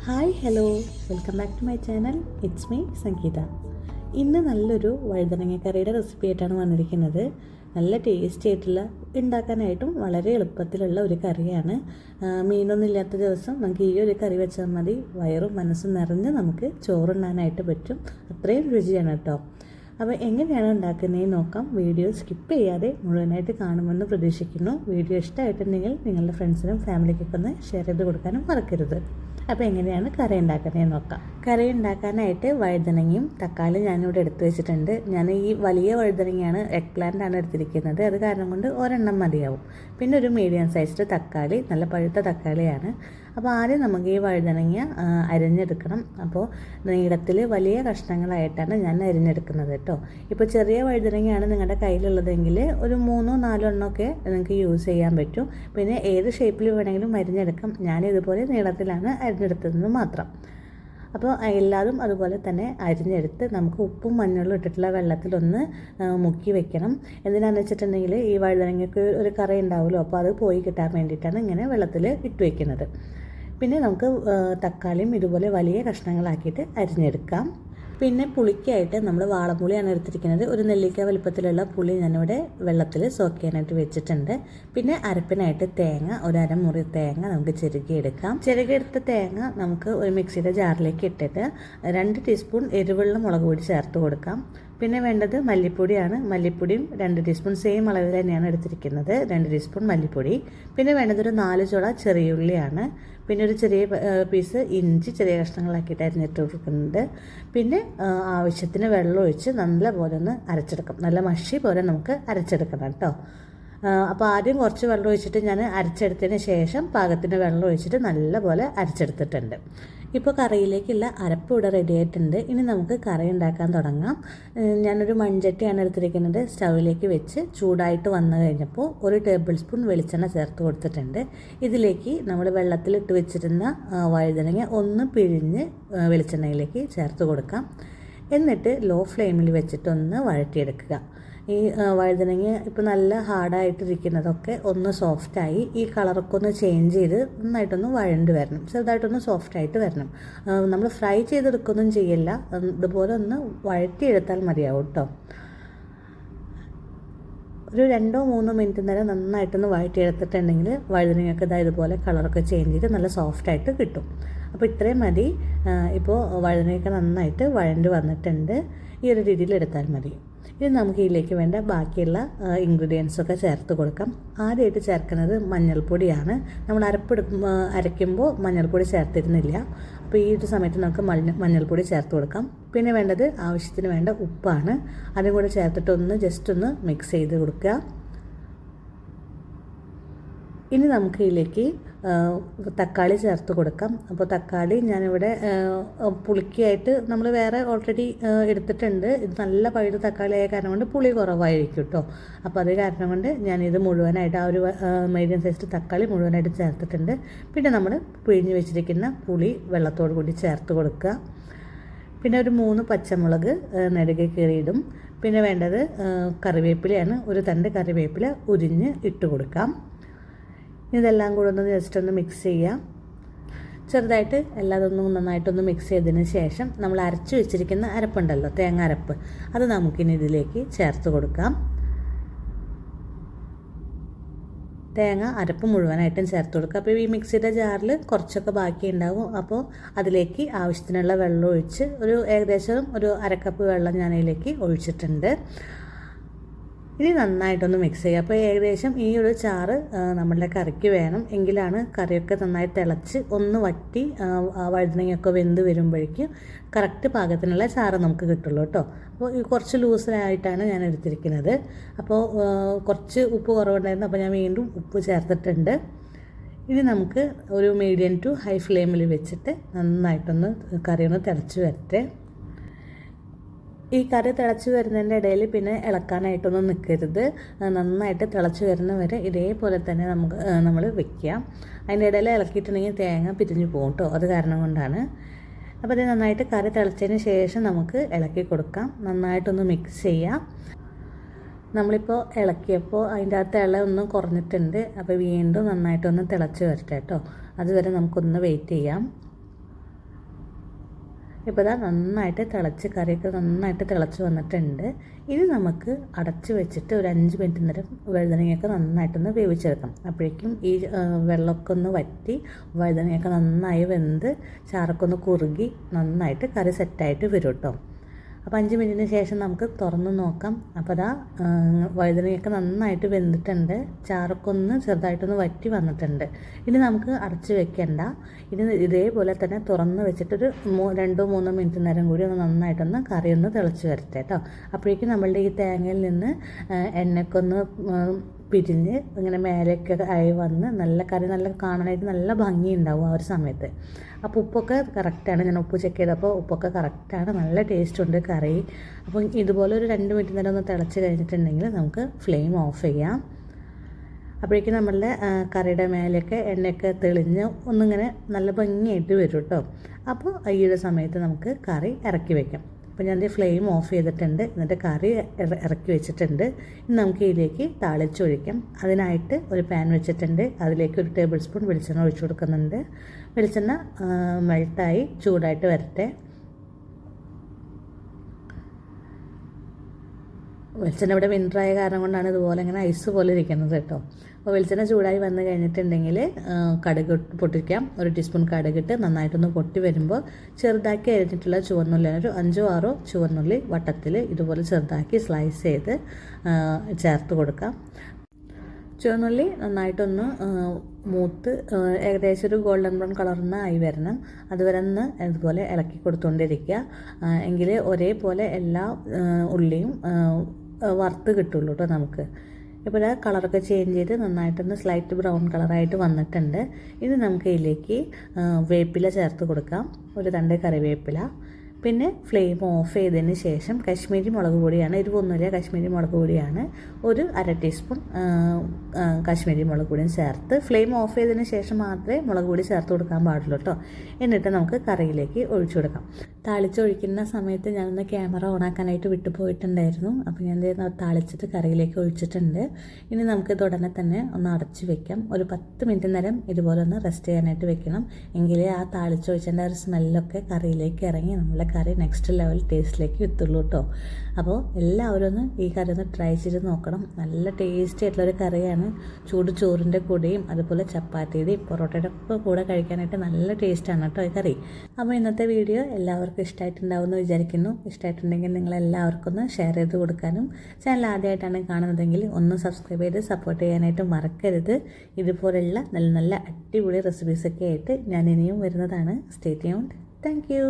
Hi hello welcome back to my channel. It's me Sangeetha. ഇന്ന് നല്ലൊരു വഴുതനങ്ങക്കറിയുടെ recipe ആയിട്ടാണ് വന്നിരിക്കുന്നത്. നല്ല ടേസ്റ്റി ആയിട്ടുള്ള, ഉണ്ടാക്കാനായിട്ടും വളരെ എളുപ്പത്തിലുള്ള ഒരു കറിയാണ്. മീനൊന്നും ഇല്ലാത്ത ദിവസം നമുക്ക് ഈ ഒരു കറി വെച്ചാൽ മതി. വയറും മനസ്സും നിറഞ്ഞ് നമുക്ക് ചോറുണ്ണാനായിട്ട് പറ്റും. അത്രയും രുചിയാണ് കേട്ടോ. അപ്പോൾ എങ്ങനെയാണ് ഉണ്ടാക്കുന്നതെന്ന് നോക്കാം. വീഡിയോ സ്കിപ്പ് ചെയ്യാതെ മുഴുവനായിട്ട് കാണുമെന്ന് പ്രതീക്ഷിക്കുന്നു. വീഡിയോ ഇഷ്ടമായിട്ടുണ്ടെങ്കിൽ നിങ്ങളുടെ ഫ്രണ്ട്സിനും ഫാമിലിക്കൊക്കെ ഒന്ന് ഷെയർ ചെയ്ത് കൊടുക്കാനും മറക്കരുത്. അപ്പോൾ എങ്ങനെയാണ് കറി ഉണ്ടാക്കുന്നതെന്ന് നോക്കാം. കറി ഉണ്ടാക്കാനായിട്ട് വഴുതനങ്ങയും തക്കാളിയും ഞാനിവിടെ എടുത്തു വെച്ചിട്ടുണ്ട്. ഞാൻ ഈ വലിയ വഴുതനങ്ങയാണ്, എഗ് പ്ലാന്റ് ആണ് എടുത്തിരിക്കുന്നത്. അത് കാരണം കൊണ്ട് ഒരെണ്ണം മതിയാവും. പിന്നെ ഒരു മീഡിയം സൈസ്ഡ് തക്കാളി, നല്ല പഴുത്ത തക്കാളിയാണ്. അപ്പോൾ ആദ്യം നമുക്ക് ഈ വഴുതനങ്ങ അരിഞ്ഞെടുക്കണം. അപ്പോൾ നീളത്തിൽ വലിയ കഷ്ണങ്ങളായിട്ടാണ് ഞാൻ അരിഞ്ഞെടുക്കുന്നത് കേട്ടോ. ഇപ്പോൾ ചെറിയ വഴുതനങ്ങയാണ് നിങ്ങളുടെ കയ്യിലുള്ളതെങ്കിൽ ഒരു 3-4 എണ്ണമൊക്കെ നിങ്ങൾക്ക് യൂസ് ചെയ്യാൻ പറ്റും. പിന്നെ ഏത് ഷേപ്പിൽ വേണമെങ്കിലും അരിഞ്ഞെടുക്കാം. ഞാൻ ഇതുപോലെ നീളത്തിലാണ് അരിഞ്ഞെടുത്തതെന്ന് മാത്രം. അപ്പോൾ എല്ലാതും അതുപോലെ തന്നെ അരിഞ്ഞെടുത്ത് നമുക്ക് ഉപ്പും മഞ്ഞളും ഇട്ടിട്ടുള്ള വെള്ളത്തിലൊന്ന് മുക്കി വെക്കണം. എന്തിനാണെന്ന് വെച്ചിട്ടുണ്ടെങ്കിൽ ഈ വഴുതനങ്ങയ്ക്ക് ഒരു കറി ഉണ്ടാവുമല്ലോ, അപ്പോൾ അത് പോയി കിട്ടാൻ വേണ്ടിയിട്ടാണ് ഇങ്ങനെ വെള്ളത്തിൽ ഇട്ട് വയ്ക്കുന്നത്. പിന്നെ നമുക്ക് തക്കാളിയും ഇതുപോലെ വലിയ കഷ്ണങ്ങളാക്കിയിട്ട് അരിഞ്ഞെടുക്കാം. പിന്നെ പുളിക്കായിട്ട് നമ്മൾ വാളംപുളിയാണ് എടുത്തിരിക്കുന്നത്. ഒരു നെല്ലിക്ക വലുപ്പത്തിലുള്ള പുളി ഞാനിവിടെ വെള്ളത്തിൽ സോക്ക് ചെയ്യാനായിട്ട് വെച്ചിട്ടുണ്ട്. പിന്നെ അരപ്പിനായിട്ട് തേങ്ങ, ഒരു അരമുറി തേങ്ങ നമുക്ക് ചിരകിയെടുക്കാം. ചിരകിയെടുത്ത തേങ്ങ നമുക്ക് ഒരു മിക്സിയുടെ ജാറിലേക്ക് ഇട്ടിട്ട് 2 ടീസ്പൂൺ എരിവുള്ള മുളക് പൊടി ചേർത്ത് കൊടുക്കാം. പിന്നെ വേണ്ടത് മല്ലിപ്പൊടിയാണ്. മല്ലിപ്പൊടിയും 2 ടീസ്പൂൺ സെയിം അളവിൽ തന്നെയാണ് എടുത്തിരിക്കുന്നത്. 2 ടീസ്പൂൺ മല്ലിപ്പൊടി. പിന്നെ വേണ്ടത് ഒരു 4 ചുള ചെറിയുള്ളിയാണ്. പിന്നെ ഒരു ചെറിയ പീസ് ഇഞ്ചി ചെറിയ കഷ്ണങ്ങളാക്കിയിട്ട് അരിഞ്ഞിട്ട് കൊടുക്കുന്നുണ്ട്. പിന്നെ ആവശ്യത്തിന് വെള്ളം ഒഴിച്ച് നല്ലപോലെ ഒന്ന് അരച്ചെടുക്കാം. നല്ല മഷി പോലെ നമുക്ക് അരച്ചെടുക്കണം കേട്ടോ. അപ്പോൾ ആദ്യം കുറച്ച് വെള്ളം ഒഴിച്ചിട്ട് ഞാൻ അരച്ചെടുത്തതിന് ശേഷം പാകത്തിന് വെള്ളം ഒഴിച്ചിട്ട് നല്ലപോലെ അരച്ചെടുത്തിട്ടുണ്ട്. ഇപ്പോൾ കറിയിലേക്കുള്ള അരപ്പ് ഇവിടെ റെഡി ആയിട്ടുണ്ട്. ഇനി നമുക്ക് കറി ഉണ്ടാക്കാൻ തുടങ്ങാം. ഞാനൊരു മൺചട്ടിയാണ് എടുത്തിരിക്കുന്നത്. സ്റ്റൗവിലേക്ക് വെച്ച് ചൂടായിട്ട് വന്നു കഴിഞ്ഞപ്പോൾ 1 ടേബിൾ സ്പൂൺ വെളിച്ചെണ്ണ ചേർത്ത് കൊടുത്തിട്ടുണ്ട്. ഇതിലേക്ക് നമ്മൾ വെള്ളത്തിലിട്ട് വെച്ചിരുന്ന വഴുതനങ്ങ ഒന്ന് പിഴിഞ്ഞ് വെളിച്ചെണ്ണയിലേക്ക് ചേർത്ത് കൊടുക്കാം. എന്നിട്ട് ലോ ഫ്ലെയിമിൽ വെച്ചിട്ടൊന്ന് വഴറ്റിയെടുക്കുക. ഈ വഴുതനങ്ങ ഇപ്പോൾ നല്ല ഹാർഡായിട്ടിരിക്കുന്നതൊക്കെ ഒന്ന് സോഫ്റ്റായി ഈ കളറൊക്കെ ഒന്ന് ചേഞ്ച് ചെയ്ത് നന്നായിട്ടൊന്ന് വഴണ്ട് വരണം. ചെറുതായിട്ടൊന്ന് സോഫ്റ്റായിട്ട് വരണം. നമ്മൾ ഫ്രൈ ചെയ്തെടുക്കൊന്നും ചെയ്യില്ല, ഇതുപോലെ ഒന്ന് വഴറ്റിയെടുത്താൽ മതിയാവും കേട്ടോ. ഒരു 2-3 മിനിറ്റ് നേരം നന്നായിട്ടൊന്ന് വഴറ്റിയെടുത്തിട്ടുണ്ടെങ്കിൽ വഴുതനങ്ങയൊക്കെ ഇതുപോലെ കളറൊക്കെ ചേഞ്ച് ചെയ്ത് നല്ല സോഫ്റ്റായിട്ട് കിട്ടും. അപ്പോൾ ഇത്രയും മതി. ഇപ്പോൾ വഴുതനയൊക്കെ നന്നായിട്ട് വഴണ്ട് വന്നിട്ടുണ്ട്. ഈ ഒരു രീതിയിൽ എടുത്താൽ മതി. ഇനി നമുക്ക് ഇതിലേക്ക് വേണ്ട ബാക്കിയുള്ള ഇൻഗ്രീഡിയൻസൊക്കെ ചേർത്ത് കൊടുക്കാം. ആദ്യമായിട്ട് ചേർക്കുന്നത് മഞ്ഞൾപ്പൊടിയാണ്. നമ്മൾ അരയ്ക്കുമ്പോൾ മഞ്ഞൾപ്പൊടി ചേർത്തിരുന്നില്ല. അപ്പോൾ ഈ ഒരു സമയത്ത് നമുക്ക് മഞ്ഞൾപ്പൊടി ചേർത്ത് കൊടുക്കാം. പിന്നെ വേണ്ടത് ആവശ്യത്തിന് വേണ്ട ഉപ്പാണ്. അതും കൂടെ ചേർത്തിട്ടൊന്ന് ജസ്റ്റ് ഒന്ന് മിക്സ് ചെയ്ത് കൊടുക്കുക. ഇനി നമുക്ക് ഇതിലേക്ക് തക്കാളി ചേർത്ത് കൊടുക്കാം. അപ്പോൾ തക്കാളി ഞാനിവിടെ പുളിക്കായിട്ട് നമ്മൾ വേറെ ഓൾറെഡി എടുത്തിട്ടുണ്ട്. ഇത് നല്ല പഴുത്ത തക്കാളി ആയ കാരണം കൊണ്ട് പുളി കുറവായിരിക്കും കേട്ടോ. അപ്പോൾ അത് കാരണം കൊണ്ട് ഞാനിത് മുഴുവനായിട്ട് ഒരു മീഡിയം സൈസ് തക്കാളി മുഴുവനായിട്ട് ചേർത്തിട്ടുണ്ട്. പിന്നെ നമ്മൾ പിഴിഞ്ഞ് വെച്ചിരിക്കുന്ന പുളി വെള്ളത്തോട് കൂടി ചേർത്ത് കൊടുക്കുക. പിന്നെ ഒരു 3 പച്ചമുളക് നെടുകെ കീറിയിടും. പിന്നെ വേണ്ടത് കറിവേപ്പിലയാണ്. ഒരു തണ്ട് കറിവേപ്പില ഉരിഞ്ഞ് ഇട്ട് കൊടുക്കാം. ഇതെല്ലാം കൂടെ ഒന്ന് ജസ്റ്റ് ഒന്ന് മിക്സ് ചെയ്യാം. ചെറുതായിട്ട് എല്ലാതൊന്നും നന്നായിട്ടൊന്ന് മിക്സ് ചെയ്തതിന് ശേഷം നമ്മൾ അരച്ച് വെച്ചിരിക്കുന്ന അരപ്പുണ്ടല്ലോ, തേങ്ങ അരപ്പ്, അത് നമുക്കിനി ഇതിലേക്ക് ചേർത്ത് കൊടുക്കാം. തേങ്ങ അരപ്പ് മുഴുവനായിട്ടും ചേർത്ത് കൊടുക്കുക. അപ്പോൾ ഈ മിക്സിയുടെ ജാറിൽ കുറച്ചൊക്കെ ബാക്കി ഉണ്ടാവും. അപ്പോൾ അതിലേക്ക് ആവശ്യത്തിനുള്ള വെള്ളം ഒഴിച്ച് ഏകദേശം ഒരു 1/2 കപ്പ് വെള്ളം ഞാനതിലേക്ക് ഒഴിച്ചിട്ടുണ്ട്. ഇനി നന്നായിട്ടൊന്ന് മിക്സ് ചെയ്യുക. അപ്പോൾ ഏകദേശം ഈ ഒരു ചാറ് നമ്മളുടെ കറിക്ക് വേണം. എങ്കിലാണ് കറിയൊക്കെ നന്നായി തിളച്ച് ഒന്ന് വറ്റി വഴുതനങ്ങയൊക്കെ വെന്ത് വരുമ്പോഴേക്കും കറക്റ്റ് പാകത്തിനുള്ള ചാറ് നമുക്ക് കിട്ടുള്ളൂ കേട്ടോ. അപ്പോൾ കുറച്ച് ലൂസിലായിട്ടാണ് ഞാൻ എടുത്തിരിക്കുന്നത്. അപ്പോൾ കുറച്ച് ഉപ്പ് കുറവുണ്ടായിരുന്നു. അപ്പോൾ ഞാൻ വീണ്ടും ഉപ്പ് ചേർത്തിട്ടുണ്ട്. ഇനി നമുക്ക് ഒരു മീഡിയം ടു ഹൈ ഫ്ലെയിമിൽ വെച്ചിട്ട് നന്നായിട്ടൊന്ന് കറി ഒന്ന് തിളച്ച് വരട്ടെ. ഈ കറി തിളച്ച് വരുന്നതിൻ്റെ ഇടയിൽ പിന്നെ ഇളക്കാനായിട്ടൊന്നും നിൽക്കരുത്. നന്നായിട്ട് തിളച്ച് വരുന്ന വരെ ഇതേപോലെ തന്നെ നമ്മൾ വെക്കുക. അതിൻ്റെ ഇടയിൽ ഇളക്കിയിട്ടുണ്ടെങ്കിൽ തേങ്ങ പിരിഞ്ഞു പോകും കേട്ടോ. അത് കാരണം കൊണ്ടാണ്. അപ്പോൾ ഇത് നന്നായിട്ട് കറി തിളച്ചതിന് ശേഷം നമുക്ക് ഇളക്കി കൊടുക്കാം. നന്നായിട്ടൊന്ന് മിക്സ് ചെയ്യാം. നമ്മളിപ്പോൾ ഇളക്കിയപ്പോൾ അതിൻ്റെ അകത്ത് ഇള ഒന്ന് കുറഞ്ഞിട്ടുണ്ട്. അപ്പോൾ വീണ്ടും നന്നായിട്ടൊന്ന് തിളച്ച് വരട്ടെ കേട്ടോ. അതുവരെ നമുക്കൊന്ന് വെയിറ്റ് ചെയ്യാം. ഇപ്പോൾ ഇതാ നന്നായിട്ട് തിളച്ച് കറിയൊക്കെ നന്നായിട്ട് തിളച്ച് വന്നിട്ടുണ്ട്. ഇനി നമുക്ക് അടച്ച് വെച്ചിട്ട് ഒരു 5 മിനിറ്റ് നേരം വഴുതനങ്ങയൊക്കെ നന്നായിട്ടൊന്ന് വേവിച്ചെടുക്കാം. അപ്പോഴേക്കും ഈ വെള്ളമൊക്കെ ഒന്ന് വറ്റി വഴുതനങ്ങയൊക്കെ നന്നായി വെന്ത് ചാറൊക്കെ ഒന്ന് കുറുകി നന്നായിട്ട് കറി സെറ്റായിട്ട് വരും കേട്ടോ. അപ്പോൾ 5 മിനിറ്റിന് ശേഷം നമുക്ക് തുറന്ന് നോക്കാം. അപ്പോൾ അതാ വഴുതനയൊക്കെ നന്നായിട്ട് വെന്തിട്ടുണ്ട്, ചാറൊക്കെ ഒന്ന് ചെറുതായിട്ടൊന്ന് വറ്റി വന്നിട്ടുണ്ട്. ഇനി നമുക്ക് അടച്ച് വെക്കേണ്ട, ഇനി ഇതേപോലെ തന്നെ തുറന്ന് വെച്ചിട്ടൊരു 2-3 മിനിറ്റ് നേരം കൂടി ഒന്ന് നന്നായിട്ടൊന്ന് കറി ഒന്ന് തിളച്ച് വരട്ടെ കേട്ടോ. അപ്പോഴേക്കും നമ്മളുടെ ഈ തേങ്ങയിൽ നിന്ന് എണ്ണയൊക്കെ ഒന്ന് പിരിഞ്ഞ് ഇങ്ങനെ മേലേക്ക് ആയി വന്ന് നല്ല കറി നല്ല കാണാനായിട്ട് നല്ല ഭംഗിയുണ്ടാവും ആ ഒരു സമയത്ത്. അപ്പോൾ ഉപ്പൊക്കെ കറക്റ്റാണ്, ഞാൻ ഉപ്പ് ചെക്ക് ചെയ്തപ്പോൾ ഉപ്പൊക്കെ കറക്റ്റാണ്, നല്ല ടേസ്റ്റ് ഉണ്ട് കറി. അപ്പോൾ ഇതുപോലെ ഒരു 2 മിനിറ്റ് നേരം ഒന്ന് തിളച്ച് കഴിഞ്ഞിട്ടുണ്ടെങ്കിൽ നമുക്ക് ഫ്ലെയിം ഓഫ് ചെയ്യാം. അപ്പോഴേക്കും നമ്മളുടെ കറിയുടെ മേലെയൊക്കെ എണ്ണയൊക്കെ തെളിഞ്ഞ് ഒന്നിങ്ങനെ നല്ല ഭംഗിയായിട്ട് വരും കേട്ടോ. അപ്പോൾ ഈ ഒരു സമയത്ത് നമുക്ക് കറി ഇറക്കി വയ്ക്കാം. അപ്പോൾ ഞാൻ ഫ്ലെയിം ഓഫ് ചെയ്തിട്ടുണ്ട്, എന്നിട്ട് കറി ഇറക്കി വെച്ചിട്ടുണ്ട്. ഇനി നമുക്ക് ഇതിലേക്ക് താളിച്ചൊഴിക്കാം. അതിനായിട്ട് ഒരു പാൻ വെച്ചിട്ടുണ്ട്, അതിലേക്ക് 1 ടേബിൾ സ്പൂൺ വെളിച്ചെണ്ണ ഒഴിച്ചു കൊടുക്കുന്നുണ്ട്. വെളിച്ചെണ്ണ മെൽട്ടായി ചൂടായിട്ട് വരട്ടെ. വെളിച്ചെണ്ണ ഇവിടെ വിൻ്ററായ കാരണം കൊണ്ടാണ് ഇതുപോലെ ഇങ്ങനെ ഐസ് പോലെ ഇരിക്കുന്നത് കേട്ടോ. അപ്പോൾ വെളിച്ചെണ്ണ ചൂടായി വന്ന് കഴിഞ്ഞിട്ടുണ്ടെങ്കിൽ കടുക് പൊട്ടിക്കാം. 1 ടീസ്പൂൺ കടുകിട്ട് നന്നായിട്ടൊന്ന് പൊട്ടി വരുമ്പോൾ ചെറുതാക്കി അരിഞ്ഞിട്ടുള്ള ചുവന്നുള്ളി, ഒരു 5-6 ചുവന്നുള്ളി വട്ടത്തിൽ ഇതുപോലെ ചെറുതാക്കി സ്ലൈസ് ചെയ്ത് ചേർത്ത് കൊടുക്കാം. ചുവന്നുള്ളി നന്നായിട്ടൊന്ന് മൂത്ത് ഏകദേശം ഒരു ഗോൾഡൻ ബ്രൗൺ കളറിന് ആയി വരണം. അതുവരെ ഒന്ന് ഇതുപോലെ ഇളക്കി കൊടുത്തുകൊണ്ടിരിക്കുക. എങ്കിൽ ഒരേപോലെ എല്ലാ ഉള്ളിയും വറുത്ത് കിട്ടുള്ളൂ കേട്ടോ നമുക്ക്. ഇപ്പോൾ കളറൊക്കെ ചേഞ്ച് ചെയ്ത് നന്നായിട്ടൊന്ന് സ്ലൈറ്റ് ബ്രൗൺ കളറായിട്ട് വന്നിട്ടുണ്ട്. ഇനി നമുക്ക് ഇതിലേക്ക് വേപ്പില ചേർത്ത് കൊടുക്കാം, ഒരു 2 കറിവേപ്പില. പിന്നെ ഫ്ലെയിം ഓഫ് ചെയ്തതിന് ശേഷം കശ്മീരി മുളക് പൊടിയാണ്, എരിവൊന്നുമില്ല, കശ്മീരി മുളക് പൊടിയാണ്, ഒരു 1/2 ടീസ്പൂൺ കശ്മീരി മുളക് പൊടിയും ചേർത്ത് ഫ്ലെയിം ഓഫ് ചെയ്തതിന് ശേഷം മാത്രമേ മുളക് പൊടി ചേർത്ത് കൊടുക്കാൻ പാടുള്ളൂ കേട്ടോ. എന്നിട്ട് നമുക്ക് കറിയിലേക്ക് ഒഴിച്ചു കൊടുക്കാം. താളിച്ചൊഴിക്കുന്ന സമയത്ത് ഞാനൊന്ന് ക്യാമറ ഓണാക്കാനായിട്ട് വിട്ടുപോയിട്ടുണ്ടായിരുന്നു. അപ്പോൾ ഞാൻ താളിച്ചിട്ട് കറിയിലേക്ക് ഒഴിച്ചിട്ടുണ്ട്. ഇനി നമുക്കിത് ഉടനെ തന്നെ ഒന്ന് അടച്ച് വെക്കാം. ഒരു 10 മിനിറ്റ് നേരം ഇതുപോലെ ഒന്ന് റെസ്റ്റ് ചെയ്യാനായിട്ട് വെക്കണം. എങ്കിലേ ആ താളിച്ചൊഴിച്ചതിൻ്റെ ഒരു സ്മെല്ലൊക്കെ കറിയിലേക്ക് ഇറങ്ങി നമ്മളെ കറി നെക്സ്റ്റ് ലെവൽ ടേസ്റ്റിലേക്ക് എത്തുള്ളൂ കേട്ടോ. അപ്പോൾ എല്ലാവരും ഒന്ന് ഈ കറി ഒന്ന് ട്രൈ ചെയ്ത് നോക്കണം. നല്ല ടേസ്റ്റി ആയിട്ടുള്ളൊരു കറിയാണ്. ചൂട് ചോറിൻ്റെ കൂടെയും അതുപോലെ ചപ്പാത്തിയുടെയും പൊറോട്ടയുടെ ഒക്കെ കൂടെ കഴിക്കാനായിട്ട് നല്ല ടേസ്റ്റാണ് കേട്ടോ ഈ കറി. അപ്പോൾ ഇന്നത്തെ വീഡിയോ എല്ലാവർക്കും ഇഷ്ടമായിട്ടുണ്ടാവുമെന്ന് വിചാരിക്കുന്നു. ഇഷ്ടമായിട്ടുണ്ടെങ്കിൽ നിങ്ങളെല്ലാവർക്കും ഒന്ന് ഷെയർ ചെയ്ത് കൊടുക്കാനും, ചാനൽ ആദ്യമായിട്ടാണ് കാണുന്നതെങ്കിൽ ഒന്ന് സബ്സ്ക്രൈബ് ചെയ്ത് സപ്പോർട്ട് ചെയ്യാനായിട്ട് മറക്കരുത്. ഇതുപോലുള്ള നല്ല നല്ല അടിപൊളി റെസിപ്പീസൊക്കെ ആയിട്ട് ഞാൻ ഇനിയും വരുന്നതാണ്. Stay tuned. Thank you.